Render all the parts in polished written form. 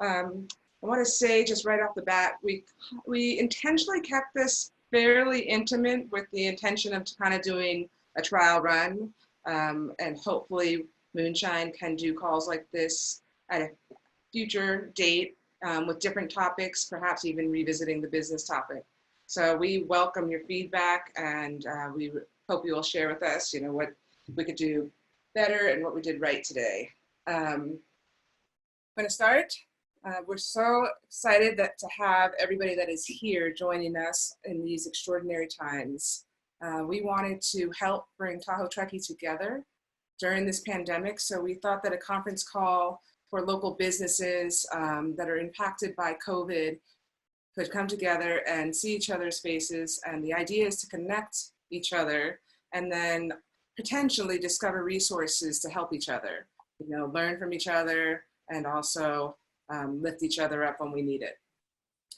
I want to say just right off the bat, we intentionally kept this fairly intimate with the intention of kind of doing a trial run, and hopefully Moonshine can do calls like this at a future date, with different topics, perhaps even revisiting the business topic. So we welcome your feedback, and we hope you will share with us, what we could do better and what we did right today. I'm going to start. We're so excited to have everybody that is here joining us in these extraordinary times. We wanted to help bring Tahoe Truckies together during this pandemic, so we thought that a conference call for local businesses that are impacted by COVID could come together and see each other's faces, and the idea is to connect each other and then potentially discover resources to help each other, learn from each other, and also lift each other up when we need it.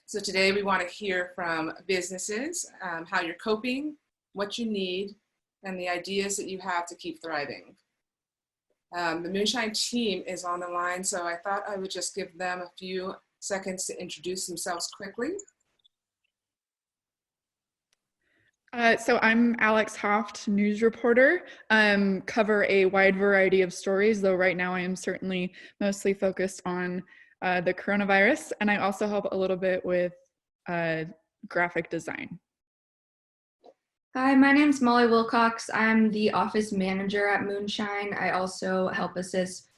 So today we want to hear from businesses, how you're coping, what you need, and the ideas that you have to keep thriving. The Moonshine team is on the line, so I thought I would just give them a few seconds to introduce themselves quickly. So I'm Alex Hoft, news reporter, cover a wide variety of stories, though right now I am certainly mostly focused on the coronavirus, and I also help a little bit with graphic design. Hi, my name's Molly Wilcox. I'm the office manager at Moonshine. I also help assist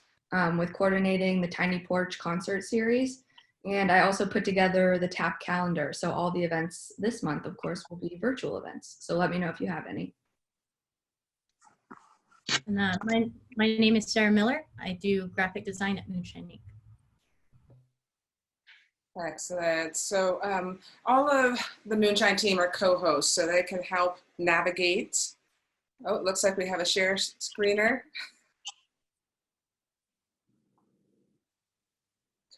with coordinating the Tiny Porch concert series. And I also put together the TAP calendar. So all the events this month, of course, will be virtual events. So let me know if you have any. And my name is Sarah Miller. I do graphic design at Moonshine Ink. Excellent. So all of the Moonshine team are co-hosts, so they can help navigate. Oh, it looks like we have a share screener.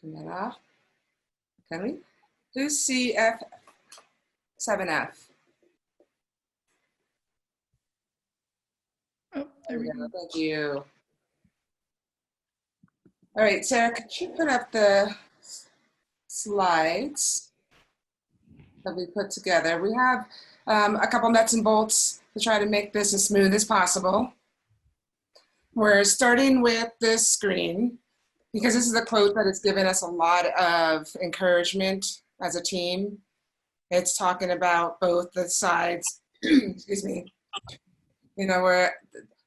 Turn that off. Can we? Who's CF7F? Oh, there we go. Thank you. All right, Sarah, could you put up the slides that we put together? We have a couple nuts and bolts to try to make this as smooth as possible. We're starting with this screen because this is a quote that has given us a lot of encouragement as a team. It's talking about both the sides, excuse me, we're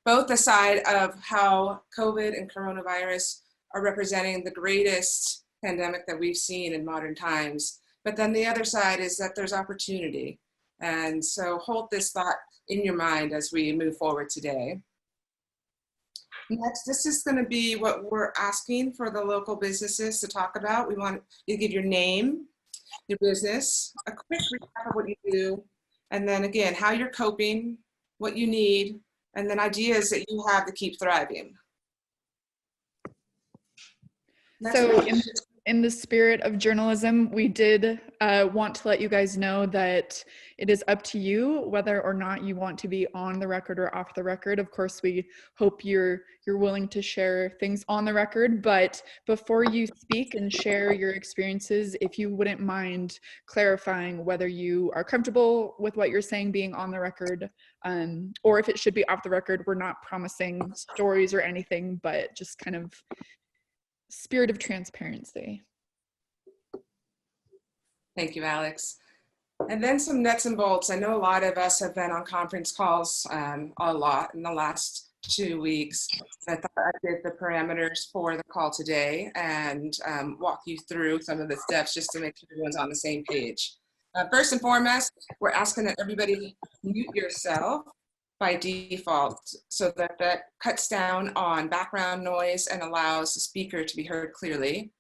both the side of how COVID and coronavirus are representing the greatest pandemic that we've seen in modern times. But then the other side is that there's opportunity. And so hold this thought in your mind as we move forward today. Next, this is going to be what we're asking for the local businesses to talk about. We want you to give your name, your business, a quick recap of what you do, and then again, how you're coping, what you need, and then ideas that you have to keep thriving. So in the spirit of journalism, we did want to let you guys know that it is up to you whether or not you want to be on the record or off the record. Of course, we hope you're willing to share things on the record, but before you speak and share your experiences, if you wouldn't mind clarifying whether you are comfortable with what you're saying being on the record, or if it should be off the record. We're not promising stories or anything, but just kind of spirit of transparency. Thank you, Alex. And then some nuts and bolts. I know a lot of us have been on conference calls a lot in the last 2 weeks. I thought I did the parameters for the call today and walk you through some of the steps just to make sure everyone's on the same page. First and foremost, we're asking that everybody mute yourself by default so that cuts down on background noise and allows the speaker to be heard clearly.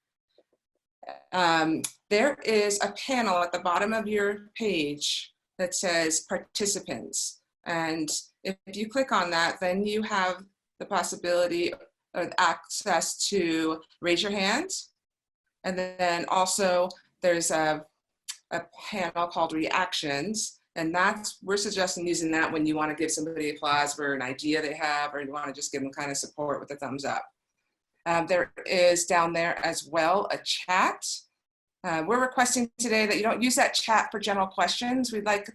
There is a panel at the bottom of your page that says participants. And if you click on that, then you have the possibility of access to raise your hand. And then also there's a panel called reactions. And we're suggesting using that when you want to give somebody applause for an idea they have, or you want to just give them kind of support with a thumbs up. There is down there as well a chat. We're requesting today that you don't use that chat for general questions. We'd like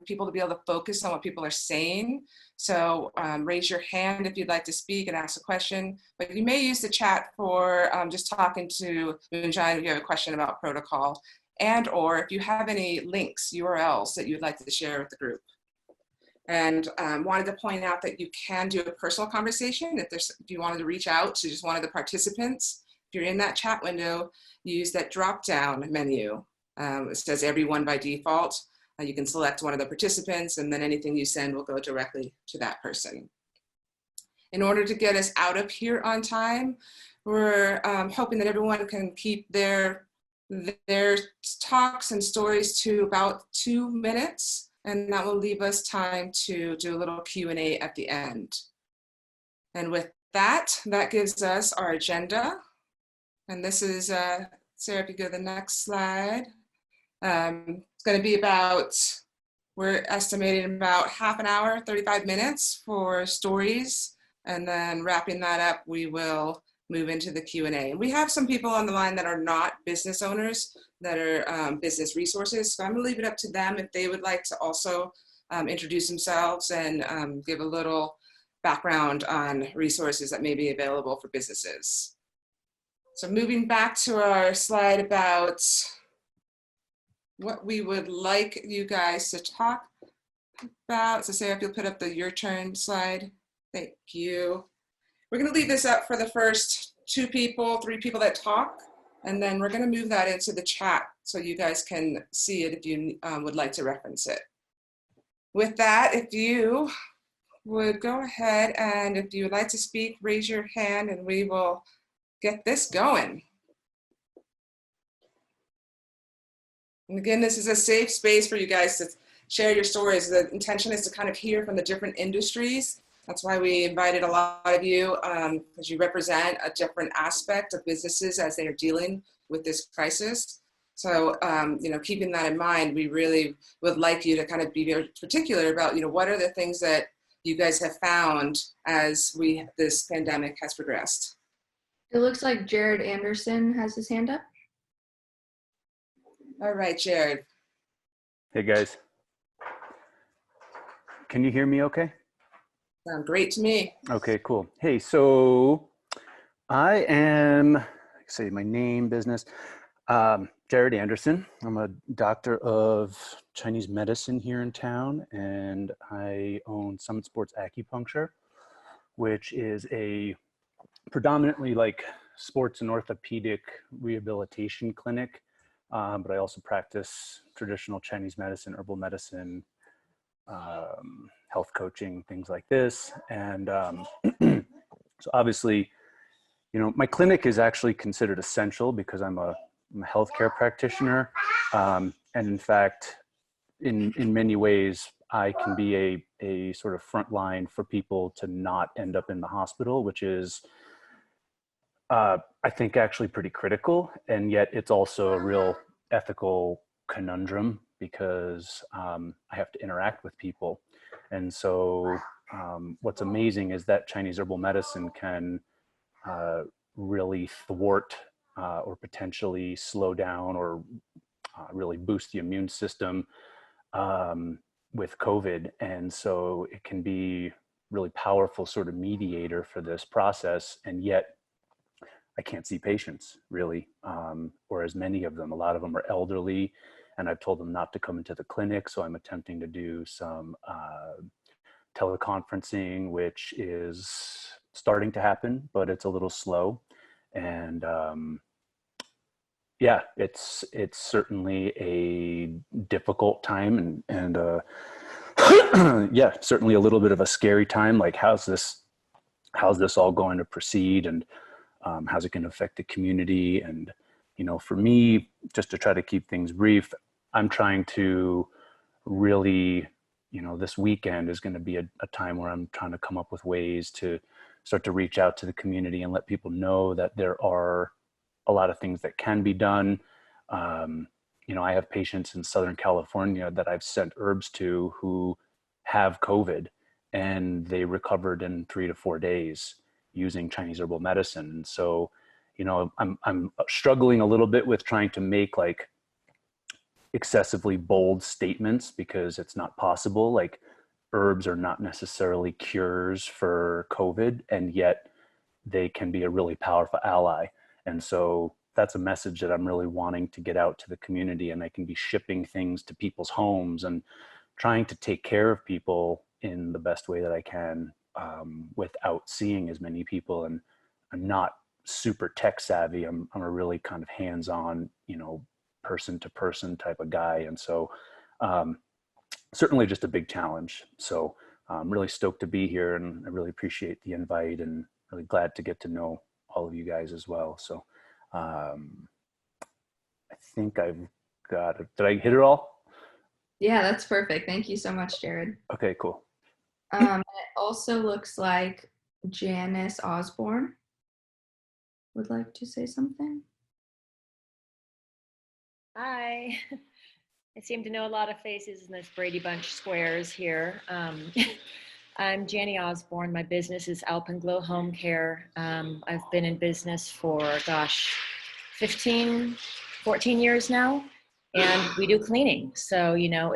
people to be able to focus on what people are saying. So raise your hand if you'd like to speak and ask a question, but you may use the chat for just talking to Moonshine if you have a question about protocol, and or if you have any links, URLs that you'd like to share with the group. And wanted to point out that you can do a personal conversation if you wanted to reach out to just one of the participants. If you're in that chat window, use that drop-down menu. It says everyone by default. You can select one of the participants, and then anything you send will go directly to that person. In order to get us out of here on time, we're hoping that everyone can keep their talks and stories to about 2 minutes, and that will leave us time to do a little Q&A at the end. And with that, that gives us our agenda. And this is, Sarah, if you go to the next slide. It's going to be about, we're estimating about half an hour, 35 minutes for stories. And then wrapping that up, we will move into the Q&A. We have some people on the line that are not business owners, that are business resources. So I'm going to leave it up to them if they would like to also introduce themselves and give a little background on resources that may be available for businesses. So moving back to our slide about what we would like you guys to talk about. So Sarah, if you'll put up the your turn slide. Thank you. We're going to leave this up for the first 2 people, 3 people that talk, and then we're going to move that into the chat so you guys can see it if you would like to reference it. With that, if you would go ahead and if you would like to speak, raise your hand and we will get this going. And again, this is a safe space for you guys to share your stories. The intention is to kind of hear from the different industries. That's why we invited a lot of you, because you represent a different aspect of businesses as they are dealing with this crisis. So, you know, keeping that in mind, we really would like you to kind of be very particular about, you know, what are the things that you guys have found as this pandemic has progressed. It looks like Jared Anderson has his hand up. All right, Jared. Hey guys. Can you hear me okay? Sound great to me. Okay, cool. Hey, so I am, say my name, business, Jared Anderson. I'm a doctor of Chinese medicine here in town, and I own Summit Sports Acupuncture, which is a predominantly like sports and orthopedic rehabilitation clinic. But I also practice traditional Chinese medicine, herbal medicine, health coaching, things like this. And so obviously, you know, my clinic is actually considered essential because I'm a healthcare practitioner. And in fact, in many ways, I can be a sort of front line for people to not end up in the hospital, which is, I think, actually pretty critical. And yet it's also a real ethical conundrum because I have to interact with people. And so what's amazing is that Chinese herbal medicine can really thwart or potentially slow down or really boost the immune system with COVID. And so it can be really powerful sort of mediator for this process. And yet I can't see patients really, or as many of them. A lot of them are elderly, and I've told them not to come into the clinic. So I'm attempting to do some teleconferencing, which is starting to happen, but it's a little slow. And yeah, it's certainly a difficult time, and yeah, certainly a little bit of a scary time. Like, how's this all going to proceed, and how's it going to affect the community? And, you know, for me, just to try to keep things brief, I'm trying to really, you know, this weekend is going to be a time where I'm trying to come up with ways to start to reach out to the community and let people know that there are a lot of things that can be done. You know, I have patients in Southern California that I've sent herbs to who have COVID and they recovered in 3 to 4 days. using Chinese herbal medicine. And so, you know, I'm struggling a little bit with trying to make like excessively bold statements because it's not possible. Like herbs are not necessarily cures for COVID, and yet they can be a really powerful ally. And so that's a message that I'm really wanting to get out to the community, and I can be shipping things to people's homes and trying to take care of people in the best way that I can, without seeing as many people. And I'm not super tech savvy. I'm a really kind of hands-on, you know, person to person type of guy. And so certainly just a big challenge. So I'm really stoked to be here, and I really appreciate the invite, and really glad to get to know all of you guys as well. So I think I've got it. Did I hit it all? Yeah, that's perfect. Thank you so much, Jared. Okay, cool. It also looks like Janice Osborne would like to say something. Hi. I seem to know a lot of faces in this Brady Bunch squares here. I'm Janie Osborne. My business is Alpenglow Home Care. I've been in business for, 14 years now, and we do cleaning. So, you know,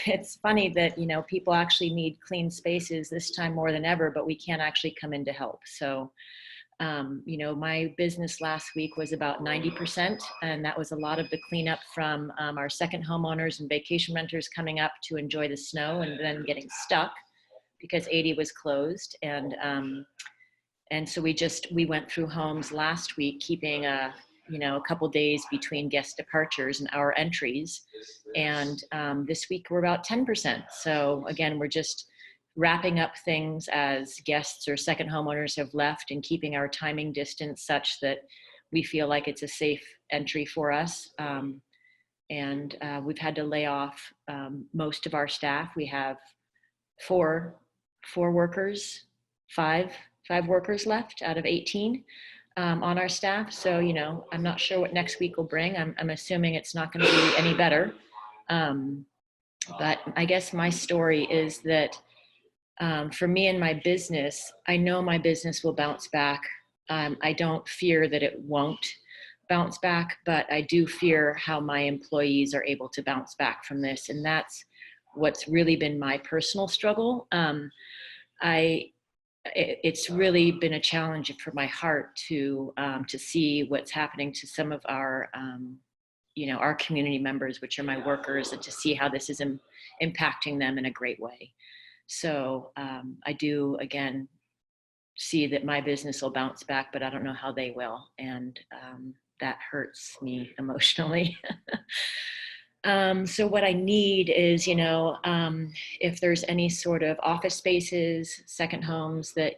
it's funny that, you know, people actually need clean spaces this time more than ever, but we can't actually come in to help. So, you know, my business last week was about 90%, and that was a lot of the cleanup from our second homeowners and vacation renters coming up to enjoy the snow and then getting stuck because 80 was closed. And so we went through homes last week, keeping a couple days between guest departures and our entries. And this week we're about 10%. So again, we're just wrapping up things as guests or second homeowners have left, and keeping our timing distance such that we feel like it's a safe entry for us. And we've had to lay off most of our staff. We have five workers left out of 18 on our staff. So, you know, I'm not sure what next week will bring. I'm assuming it's not going to be any better. But I guess my story is that for me and my business, I know my business will bounce back. I don't fear that it won't bounce back, but I do fear how my employees are able to bounce back from this. And that's what's really been my personal struggle. It's really been a challenge for my heart to see what's happening to some of our, our community members, which are my workers, and to see how this is impacting them in a great way. So I do, again, see that my business will bounce back, but I don't know how they will. And that hurts me emotionally. So what I need is, if there's any sort of office spaces, second homes that,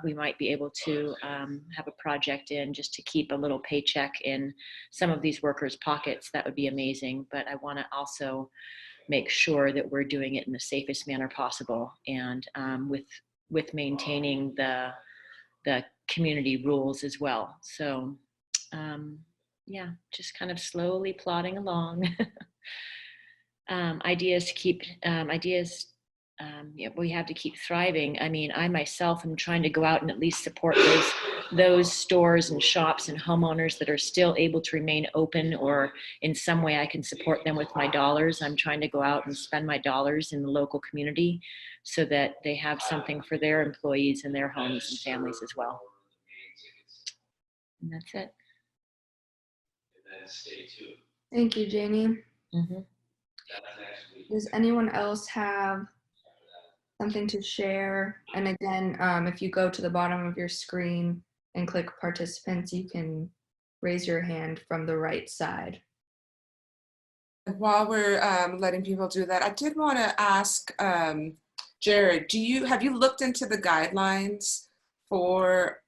we might be able to have a project in, just to keep a little paycheck in some of these workers' pockets, that would be amazing. But I want to also make sure that we're doing it in the safest manner possible, and with maintaining the community rules as well. So yeah, just kind of slowly plodding along. We have to keep thriving. I mean, I myself am trying to go out and at least support those stores and shops and homeowners that are still able to remain open, or in some way I can support them with my dollars. I'm trying to go out and spend my dollars in the local community so that they have something for their employees and their homes and families as well. And that's it. Thank you, Janie. Mm-hmm. Does anyone else have something to share? And again, if you go to the bottom of your screen and click participants, you can raise your hand from the right side. While we're letting people do that, I did want to ask Jared, have you looked into the guidelines for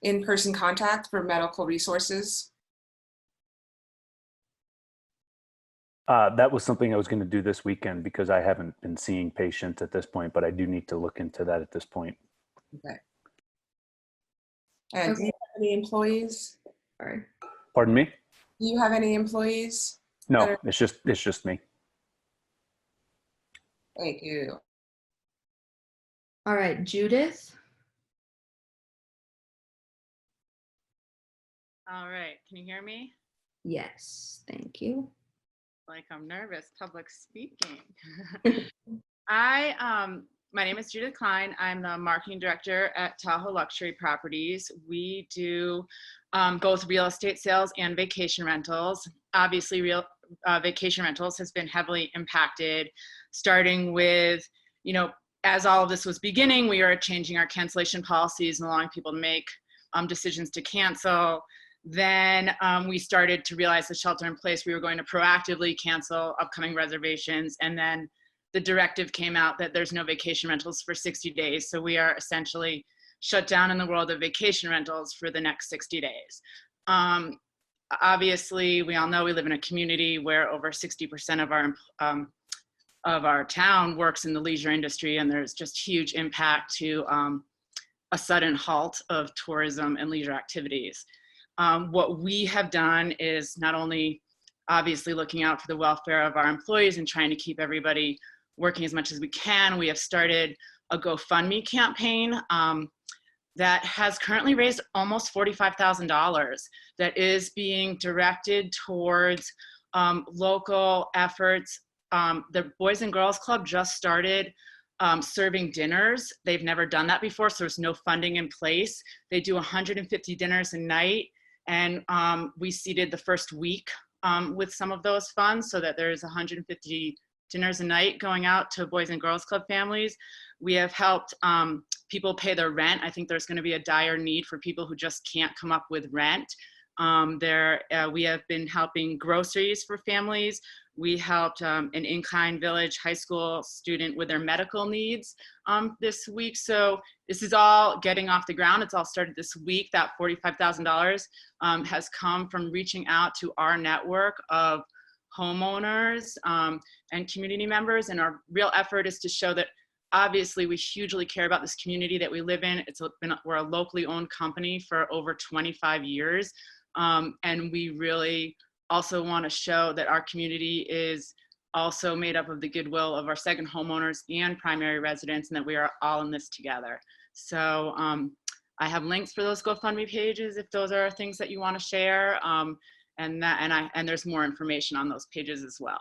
in-person contact for medical resources? That was something I was going to do this weekend, because I haven't been seeing patients at this point, but I do need to look into that at this point. Okay. And do you have any employees? Sorry. Pardon me? Do you have any employees? No, it's just me. Thank you. All right, Judith. All right, can you hear me? Yes, thank you. Like I'm nervous public speaking. My name is Judith Klein. I'm the marketing director at Tahoe Luxury Properties. We do both real estate sales and vacation rentals. Obviously, vacation rentals has been heavily impacted, starting with, as all of this was beginning, we are changing our cancellation policies and allowing people to make decisions to cancel. Then we started to realize the shelter in place, we were going to proactively cancel upcoming reservations. And then the directive came out that there's no vacation rentals for 60 days. So we are essentially shut down in the world of vacation rentals for the next 60 days. Obviously, we all know we live in a community where over 60% of our town works in the leisure industry, and there's just huge impact to a sudden halt of tourism and leisure activities. What we have done is not only obviously looking out for the welfare of our employees and trying to keep everybody working as much as we can, we have started a GoFundMe campaign that has currently raised almost $45,000 that is being directed towards local efforts. The Boys and Girls Club just started serving dinners. They've never done that before, so there's no funding in place. They do 150 dinners a night, and we seeded the first week with some of those funds so that there's 150 dinners a night going out to Boys and Girls Club families. We have helped people pay their rent. I think there's going to be a dire need for people who just can't come up with rent. We have been helping groceries for families. We helped an in-kind village high school student with their medical needs this week. So this is all getting off the ground. It's all started this week. That $45,000 has come from reaching out to our network of homeowners and community members. And our real effort is to show that obviously we hugely care about this community that we live in. We're a locally owned company for over 25 years. And we really also want to show that our community is also made up of the goodwill of our second homeowners and primary residents, and that we are all in this together. So I have links for those GoFundMe pages if those are things that you want to share. And there's more information on those pages as well.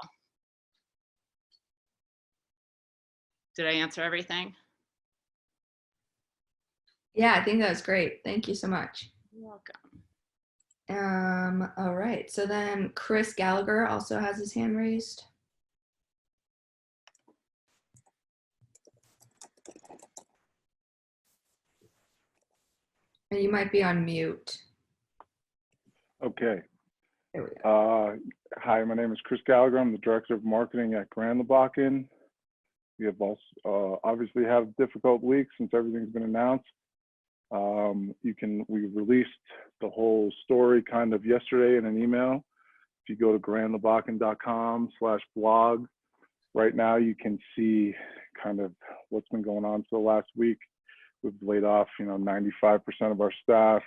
Did I answer everything? Yeah, I think that was great. Thank you so much. You're welcome. All right, so then Chris Gallagher also has his hand raised. And you might be on mute. Okay. There we go. Hi, my name is Chris Gallagher. I'm the Director of Marketing at Grand Lebacan. We have also obviously have difficult weeks since everything's been announced. We released the whole story kind of yesterday in an email. If you go to grandlebacan.com/blog, right now you can see kind of what's been going on for the last week. We've laid off, 95% of our staff.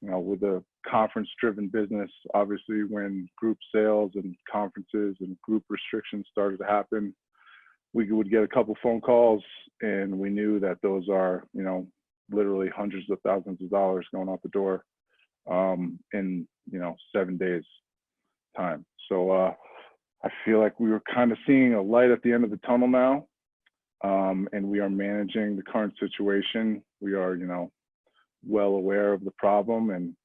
With a conference-driven business, obviously when group sales and conferences and group restrictions started to happen, we would get a couple phone calls, and we knew that those are, literally hundreds of thousands of dollars going out the door in 7 days time. So I feel like we were kind of seeing a light at the end of the tunnel now, and we are managing the current situation. We are well aware of the problem and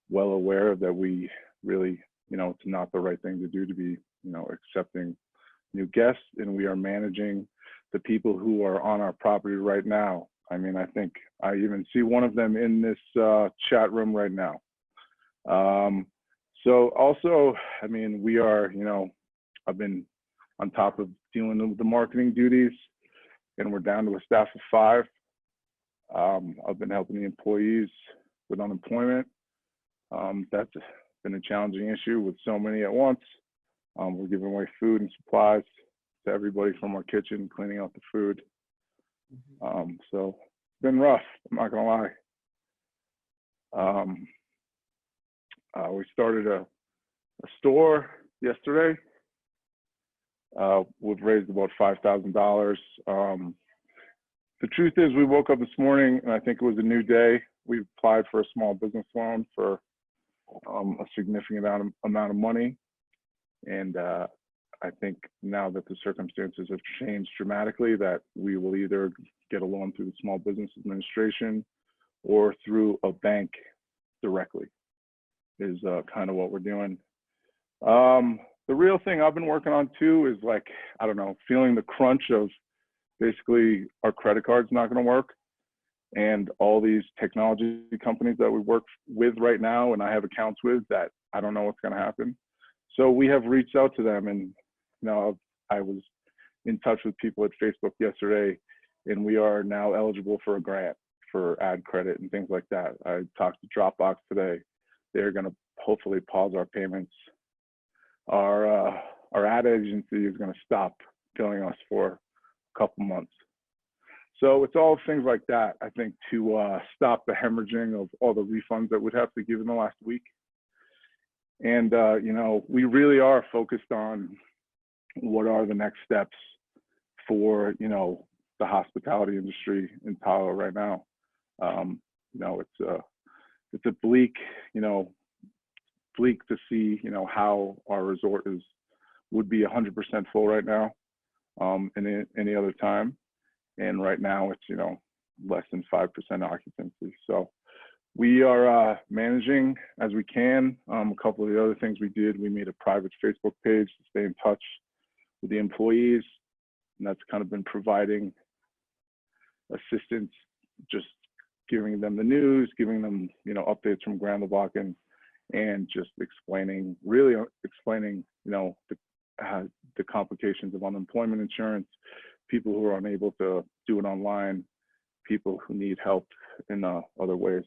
well aware that we really it's not the right thing to do to be accepting new guests, and we are managing the people who are on our property right now. I mean, I think I even see one of them in this chat room right now. So also, I mean, we are, I've been on top of dealing with the marketing duties, and we're down to a staff of 5. I've been helping the employees with unemployment. That's been a challenging issue with so many at once. We're giving away food and supplies to everybody from our kitchen, cleaning out the food. So it's been rough, I'm not gonna lie. We started a store yesterday. We've raised about $5,000. the truth is we woke up this morning and I think it was a new day. We applied for a small business loan for a significant amount of money. And I think now that the circumstances have changed dramatically, that we will either get a loan through the Small Business Administration or through a bank directly is kind of what we're doing. The real thing I've been working on too is like, I don't know, feeling the crunch of basically our credit card's not going to work. And all these technology companies that we work with right now and I have accounts with, that I don't know what's going to happen. So we have reached out to them, and you know, I was in touch with people at Facebook yesterday, and we are now eligible for a grant for ad credit and things like that. I talked to Dropbox today. They're going to hopefully pause our payments. Our ad agency is going to stop billing us for a couple months. So it's all things like that, I think, to stop the hemorrhaging of all the refunds that we'd have to give in the last week. And, you know, we really are focused on what are the next steps for, you know, the hospitality industry in Tahoe right now. You know, it's a bleak, you know, bleak to see, you know, how our resort would be 100% full right now, in any other time. And right now it's, you know, less than 5% occupancy. So we are managing as we can. A couple of the other things we did, we made a private Facebook page to stay in touch with the employees. And that's kind of been providing assistance, just giving them the news, giving them, you know, updates from Grand Levacan, and just explaining, you know, the complications of unemployment insurance, people who are unable to do it online, people who need help in other ways.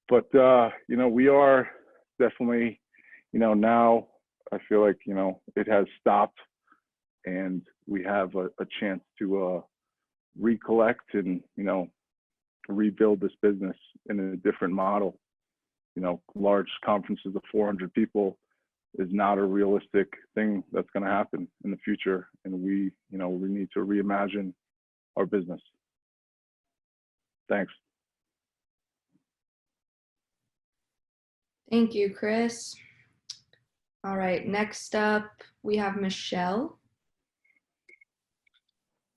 But, you know, we are definitely, you know, now I feel like, you know, it has stopped and we have a chance to recollect and, you know, rebuild this business in a different model. You know, large conferences of 400 people is not a realistic thing that's going to happen in the future. And we, you know, we need to reimagine our business. Thanks. Thank you, Chris. All right, next up, we have Michelle.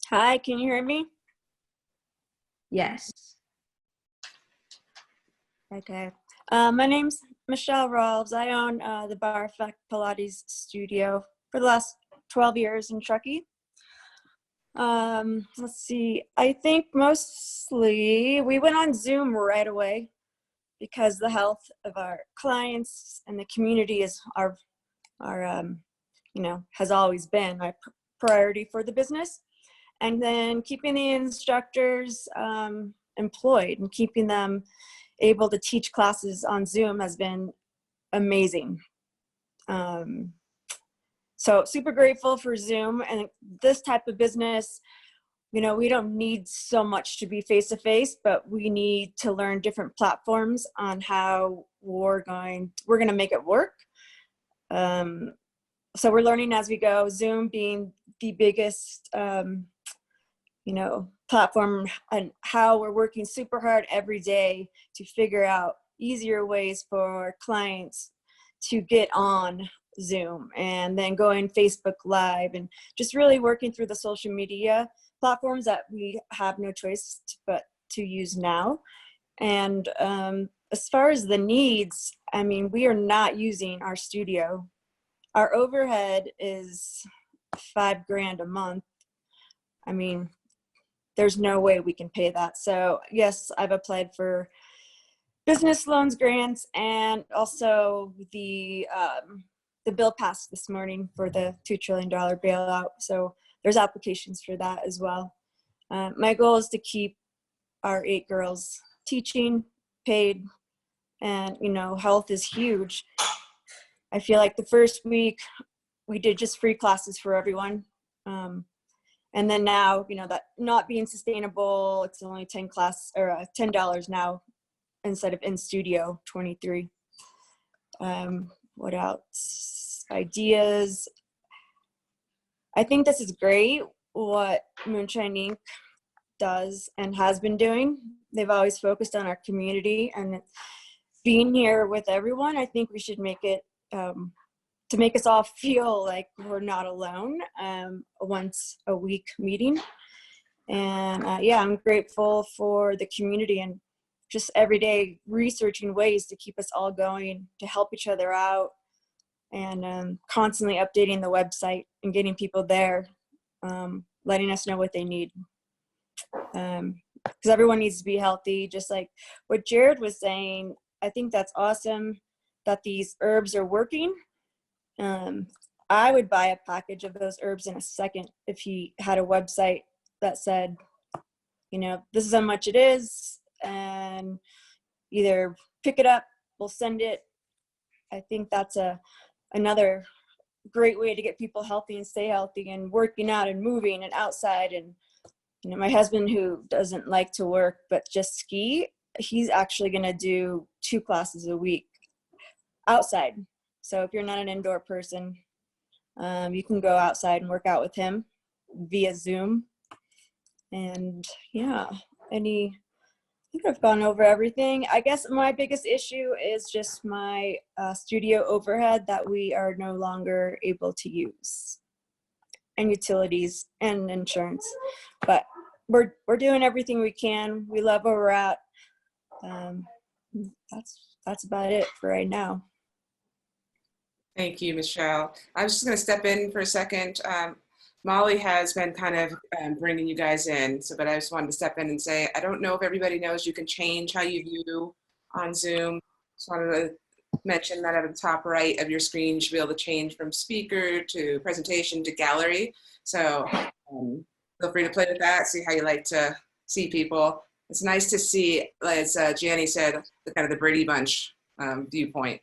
Hi, can you hear me? Yes. Okay. My name's Michelle Rawls. I own the Bar Effect Pilates studio for the last 12 years in Truckee. Let's see. I think mostly we went on Zoom right away because the health of our clients and the community is our you know, has always been my priority for the business. And then keeping the instructors employed and keeping them able to teach classes on Zoom has been amazing. So super grateful for Zoom and this type of business. You know, we don't need so much to be face-to-face, but we need to learn different platforms on how we're going to make it work. So we're learning as we go, Zoom being the biggest, you know, platform, and how we're working super hard every day to figure out easier ways for clients to get on Zoom, and then going Facebook Live, and just really working through the social media platforms that we have no choice but to use now. And as far as the needs, I mean, we are not using our studio. Our overhead is $5,000 a month. I mean, there's no way we can pay that. So yes, I've applied for business loans grants, and also the bill passed this morning for the $2 trillion bailout. So there's applications for that as well. My goal is to keep our 8 girls teaching, paid, and, you know, health is huge. I feel like the first week we did just free classes for everyone. And then now, you know, that not being sustainable, it's only $10 now instead of in studio, 23. What else? Ideas. I think this is great, what Moonshine Ink does and has been doing. They've always focused on our community and being here with everyone. I think we should make it to make us all feel like we're not alone, a once a week meeting. And yeah, I'm grateful for the community and just every day researching ways to keep us all going, to help each other out, and constantly updating the website and getting people there, letting us know what they need. Because everyone needs to be healthy, just like what Jared was saying. I think that's awesome that these herbs are working. I would buy a package of those herbs in a second if he had a website that said, you know, this is how much it is, and either pick it up, we'll send it. I think that's another great way to get people healthy and stay healthy and working out and moving and outside. And you know, my husband, who doesn't like to work but just ski, he's actually going to do 2 classes a week outside. So if you're not an indoor person, you can go outside and work out with him via Zoom. And yeah, I think I've gone over everything. I guess my biggest issue is just my studio overhead that we are no longer able to use, and utilities and insurance. But we're doing everything we can. We love where we're at. That's about it for right now. Thank you, Michelle. I was just going to step in for a second. Molly has been kind of bringing you guys in, but I just wanted to step in and say, I don't know if everybody knows you can change how you view on Zoom. Just wanted to mention that at the top right of your screen, you should be able to change from speaker to presentation to gallery. So feel free to play with that, see how you like to see people. It's nice to see, as Gianni said, the kind of the Brady Bunch viewpoint.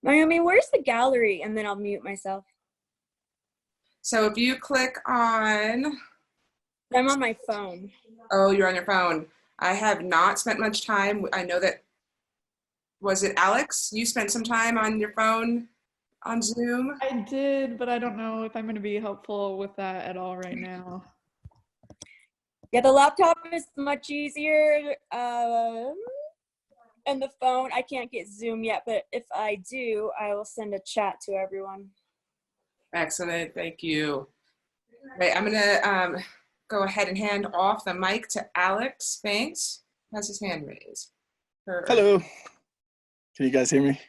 Naomi, where's the gallery? And then I'll mute myself. So if you click on... I'm on my phone. Oh, you're on your phone. I have not spent much time. I know that, was it Alex? You spent some time on your phone on Zoom? I did, but I don't know if I'm going to be helpful with that at all right now. Yeah, the laptop is much easier. And the phone, I can't get Zoom yet, but if I do, I will send a chat to everyone. Excellent, thank you. Right, I'm gonna go ahead and hand off the mic to Alex Banks. Has his hand raised. Hello, can you guys hear me?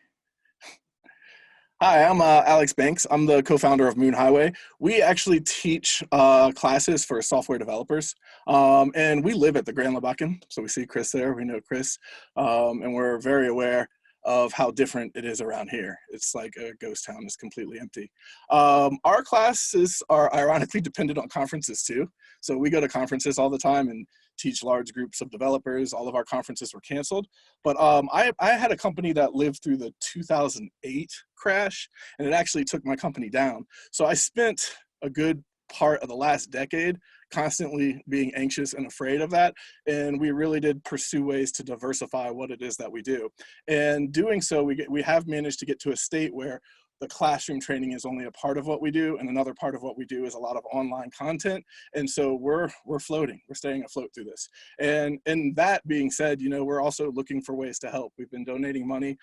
Hi, I'm Alex Banks. I'm the co-founder of Moon Highway. We actually teach classes for software developers, and we live at the Grand Lebacan. So we see Chris there, we know Chris, and we're very aware of how different it is around here. It's like a ghost town, it's completely empty. Our classes are ironically dependent on conferences too. So we go to conferences all the time and teach large groups of developers. All of our conferences were canceled. But I had a company that lived through the 2008 crash, and it actually took my company down. So I spent a good part of the last decade constantly being anxious and afraid of that. And we really did pursue ways to diversify what it is that we do. And doing so, we have managed to get to a state where the classroom training is only a part of what we do, and another part of what we do is a lot of online content. And so we're floating, we're staying afloat through this. And that being said, you know, we're also looking for ways to help. We've been donating money.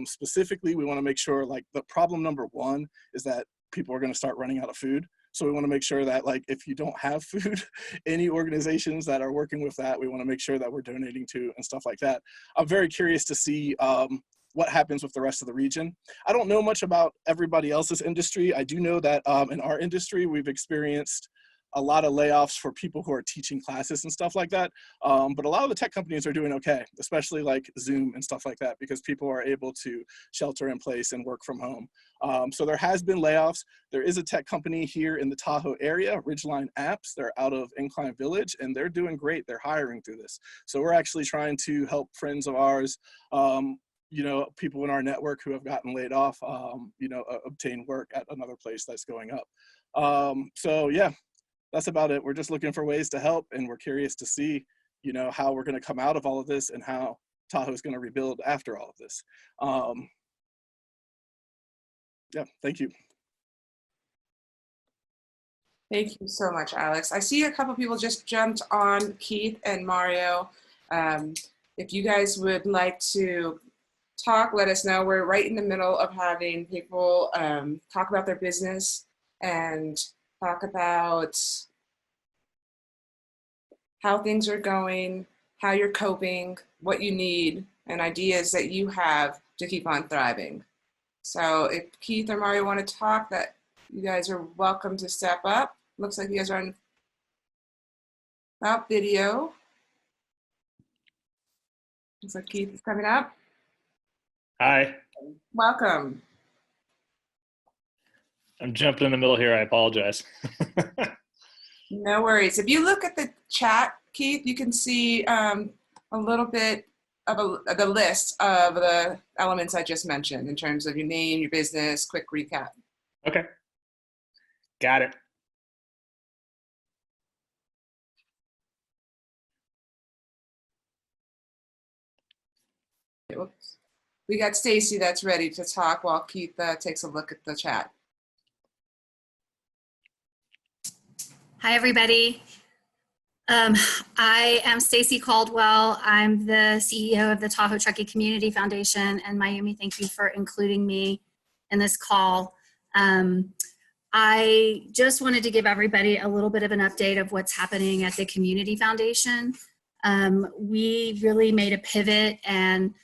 Specifically, we want to make sure, like, the problem number one is that people are going to start running out of food. So we want to make sure that, like, if you don't have food, any organizations that are working with that, we want to make sure that we're donating to and stuff like that. I'm very curious to see what happens with the rest of the region. I don't know much about everybody else's industry. I do know that in our industry, we've experienced a lot of layoffs for people who are teaching classes and stuff like that. But a lot of the tech companies are doing okay, especially like Zoom and stuff like that, because people are able to shelter in place and work from home. So there has been layoffs. There is a tech company here in the Tahoe area, Ridgeline Apps. They're out of Incline Village, and they're doing great. They're hiring through this. So we're actually trying to help friends of ours, you know, people in our network who have gotten laid off, you know, obtain work at another place that's going up. So yeah, that's about it. We're just looking for ways to help, and we're curious to see, you know, how we're going to come out of all of this and how Tahoe is going to rebuild after all of this. Yeah, thank you. Thank you so much, Alex. I see a couple people just jumped on, Keith and Mario. If you guys would like to talk, let us know. We're right in the middle of having people talk about their business and talk about how things are going, how you're coping, what you need, and ideas that you have to keep on thriving. So if Keith or Mario want to talk, that you guys are welcome to step up. Looks like you guys are on video. Looks like Keith is coming up. Hi. Welcome. I'm jumping in the middle here. I apologize. No worries. If you look at the chat, Keith, you can see a little bit of the list of the elements I just mentioned in terms of your name, your business, quick recap. Okay. Got it. Oops. We got Stacy that's ready to talk while Keith takes a look at the chat. Hi, everybody. I am Stacy Caldwell. I'm the CEO of the Tahoe Truckee Community Foundation. And Mayumi, thank you for including me in this call. I just wanted to give everybody a little bit of an update of what's happening at the Community Foundation. We really made a pivot and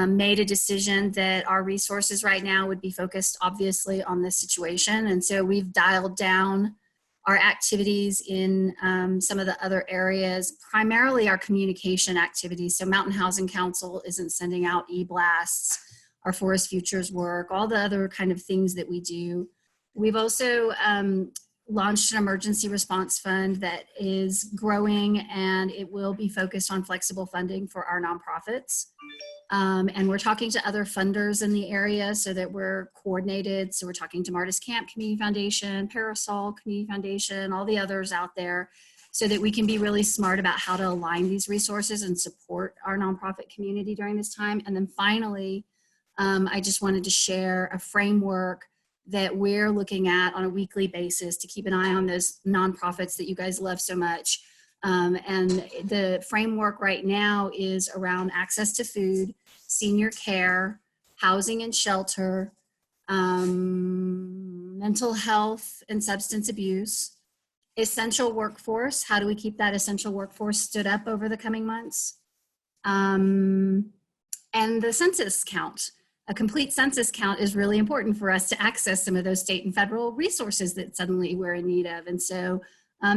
made a decision that our resources right now would be focused obviously on this situation. And so we've dialed down our activities in some of the other areas, primarily our communication activities. So Mountain Housing Council isn't sending out e-blasts, our Forest Futures work, all the other kind of things that we do. We've also launched an emergency response fund that is growing, and it will be focused on flexible funding for our nonprofits. And we're talking to other funders in the area so that we're coordinated. So we're talking to Martis Camp Community Foundation, Parasol Community Foundation, all the others out there, so that we can be really smart about how to align these resources and support our nonprofit community during this time. And then finally, I just wanted to share a framework that we're looking at on a weekly basis to keep an eye on those nonprofits that you guys love so much. And the framework right now is around access to food, senior care, housing and shelter, mental health and substance abuse, essential workforce. How do we keep that essential workforce stood up over the coming months? And the census count. A complete census count is really important for us to access some of those state and federal resources that suddenly we're in need of. And so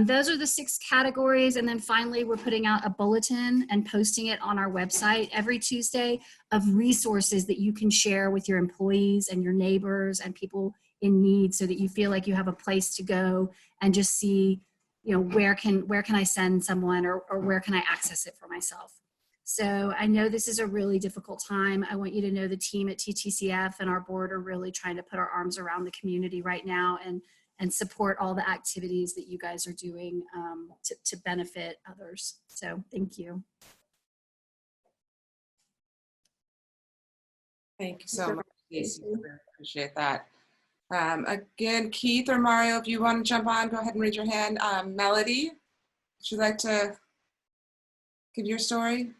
those are the 6 categories. And then finally, we're putting out a bulletin and posting it on our website every Tuesday of resources that you can share with your employees and your neighbors and people in need, so that you feel like you have a place to go and just see, you know, where can I send someone, or where can I access it for myself. So I know this is a really difficult time. I want you to know the team at TTCF and our board are really trying to put our arms around the community right now and support all the activities that you guys are doing to benefit others. So thank you. Thank you so much, Stacey. I appreciate that. Again, Keith or Mario, if you want to jump on, go ahead and raise your hand. Melody, would you like to give your story?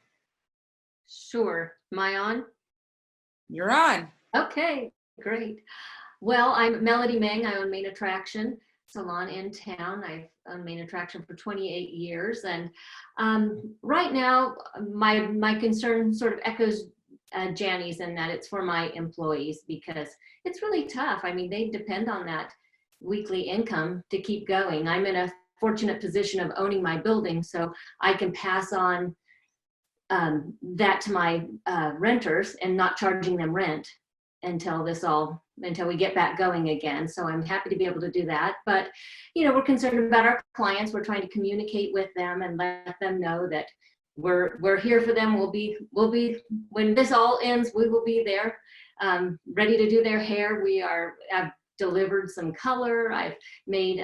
Sure. Am I on? You're on. Okay, great. Well, I'm Melody Meng. I own Main Attraction Salon in town. I've owned Main Attraction for 28 years. And right now, my concern sort of echoes Janny's in that it's for my employees, because it's really tough. I mean, they depend on that weekly income to keep going. I'm in a fortunate position of owning my building, so I can pass on that to my renters and not charging them rent until we get back going again. So I'm happy to be able to do that. But, you know, we're concerned about our clients. We're trying to communicate with them and let them know that we're here for them. We'll be when this all ends, we will be there, ready to do their hair. I've delivered some color. I've made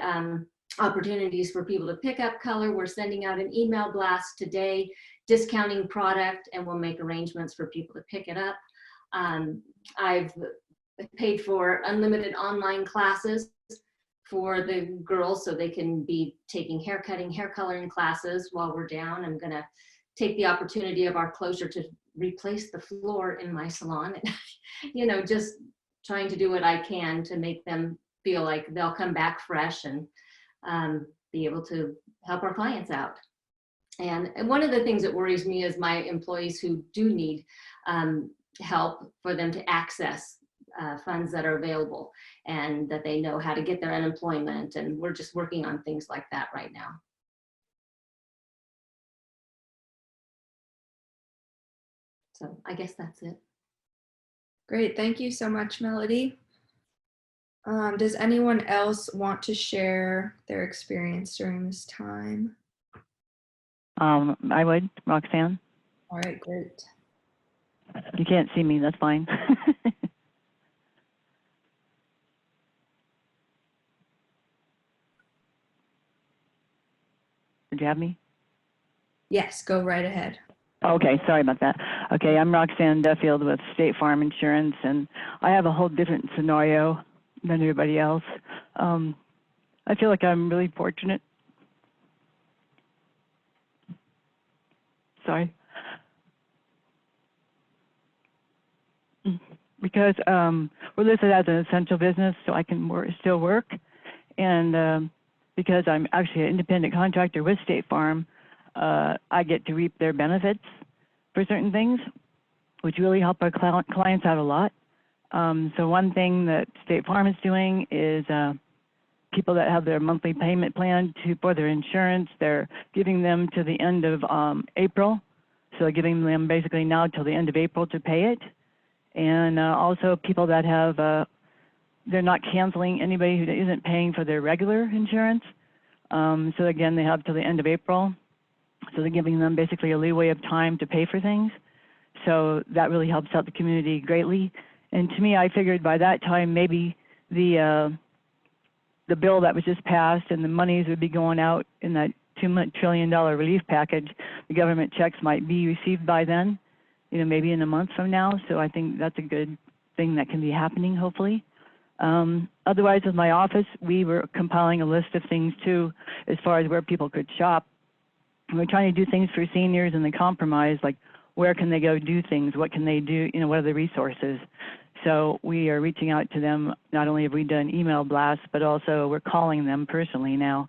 opportunities for people to pick up color. We're sending out an email blast today discounting product, and we'll make arrangements for people to pick it up. I've paid for unlimited online classes for the girls so they can be taking hair cutting, hair coloring classes while we're down. I'm gonna take the opportunity of our closure to replace the floor in my salon and, you know, just trying to do what I can to make them feel like they'll come back fresh and be able to help our clients out. And one of the things that worries me is my employees who do need help for them to access funds that are available and that they know how to get their unemployment. And we're just working on things like that right now. So I guess that's it. Great, thank you so much, Melody. Does anyone else want to share their experience during this time? I would, Roxanne. All right, great. You can't see me, that's fine. Did you have me? Yes, go right ahead. Okay, sorry about that. Okay, I'm Roxanne Duffield with State Farm Insurance, and I have a whole different scenario than everybody else. I feel like I'm really fortunate. Sorry. Because we're listed as an essential business, so I can still work. And because I'm actually an independent contractor with State Farm, I get to reap their benefits for certain things, which really help our clients out a lot. So one thing that State Farm is doing is people that have their monthly payment plan for their insurance, they're giving them to the end of April. So they're giving them basically now till the end of April to pay it. And also people that have, they're not canceling anybody who isn't paying for their regular insurance. So again, they have till the end of April. So they're giving them basically a leeway of time to pay for things. So that really helps out the community greatly. And to me, I figured by that time, maybe the bill that was just passed and the monies would be going out in that $2 trillion relief package, the government checks might be received by then, you know, maybe in a month from now. So I think that's a good thing that can be happening, hopefully. Otherwise, with my office, we were compiling a list of things too, as far as where people could shop. And we're trying to do things for seniors in the compromise, like where can they go do things? What can they do? You know, what are the resources? So we are reaching out to them. Not only have we done email blasts, but also we're calling them personally now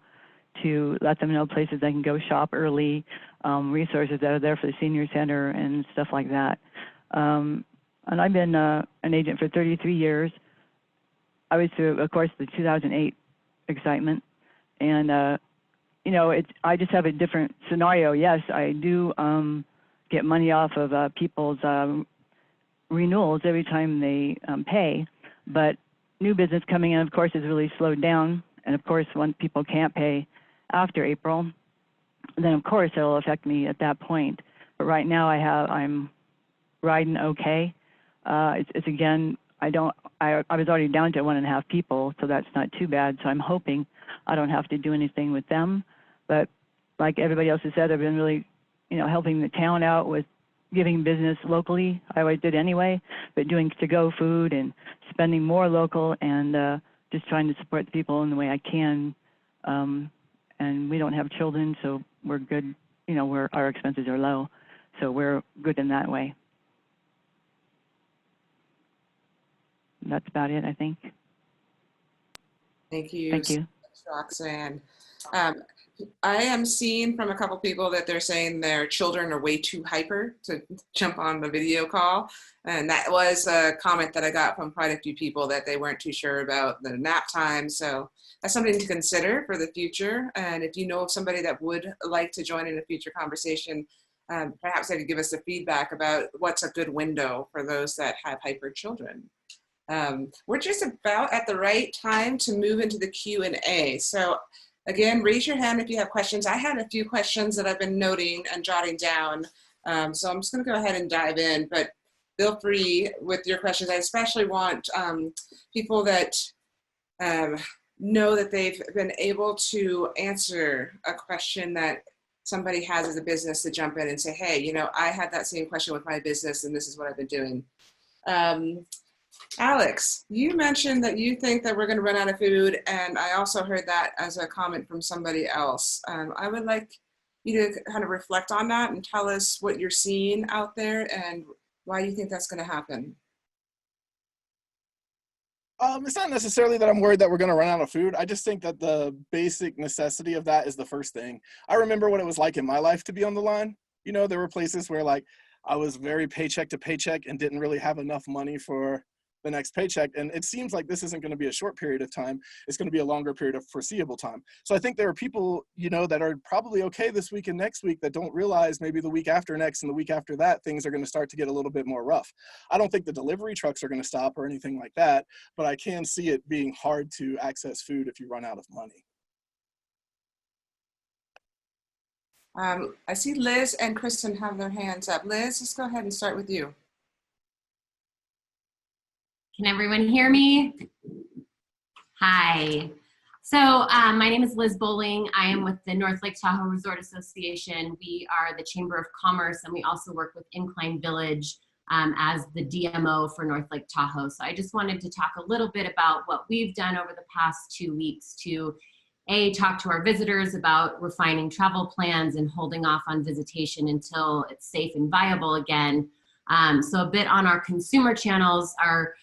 to let them know places they can go shop early, resources that are there for the senior center and stuff like that. And I've been an agent for 33 years. I was through, of course, the 2008 excitement. And, you know, I just have a different scenario. Yes, I do get money off of people's renewals every time they pay, but new business coming in, of course, is really slowed down. And of course, when people can't pay after April, then of course it'll affect me at that point. But right now I'm riding okay. It's again, I was already down to 1.5 people, so that's not too bad. So I'm hoping I don't have to do anything with them. But like everybody else has said, I've been really, you know, helping the town out with giving business locally. I always did anyway, but doing to-go food and spending more local and just trying to support the people in the way I can. And we don't have children, so we're good. You know, our expenses are low, so we're good in that way. That's about it, I think. Thank you. Thank you, Roxanne. I am seeing from a couple people that they're saying their children are way too hyper to jump on the video call. And that was a comment that I got from quite a few people, that they weren't too sure about the nap time. So that's something to consider for the future. And if you know of somebody that would like to join in a future conversation, perhaps they could give us a feedback about what's a good window for those that have hyper children. We're just about at the right time to move into the Q&A. So again, raise your hand if you have questions. I had a few questions that I've been noting and jotting down. So I'm just gonna go ahead and dive in, but feel free with your questions. I especially want people that know that they've been able to answer a question that somebody has as a business to jump in and say, hey, you know, I had that same question with my business and this is what I've been doing. Alex, you mentioned that you think that we're going to run out of food, and I also heard that as a comment from somebody else. I would like you to kind of reflect on that and tell us what you're seeing out there and why you think that's going to happen. It's not necessarily that I'm worried that we're going to run out of food. I just think that the basic necessity of that is the first thing. I remember what it was like in my life to be on the line. You know, there were places where like I was very paycheck to paycheck and didn't really have enough money for the next paycheck. And it seems like this isn't going to be a short period of time. It's going to be a longer period of foreseeable time. So I think there are people, you know, that are probably okay this week and next week that don't realize maybe the week after next and the week after that, things are going to start to get a little bit more rough. I don't think the delivery trucks are going to stop or anything like that, but I can see it being hard to access food if you run out of money. I see Liz and Kristen have their hands up. Liz, let's go ahead and start with you. Can everyone hear me? Hi. So my name is Liz Bowling. I am with the North Lake Tahoe Resort Association. We are the Chamber of Commerce, and we also work with Incline Village as the DMO for North Lake Tahoe. So I just wanted to talk a little bit about what we've done over the past 2 weeks to talk to our visitors about refining travel plans and holding off on visitation until it's safe and viable again. So a bit on our consumer channels, our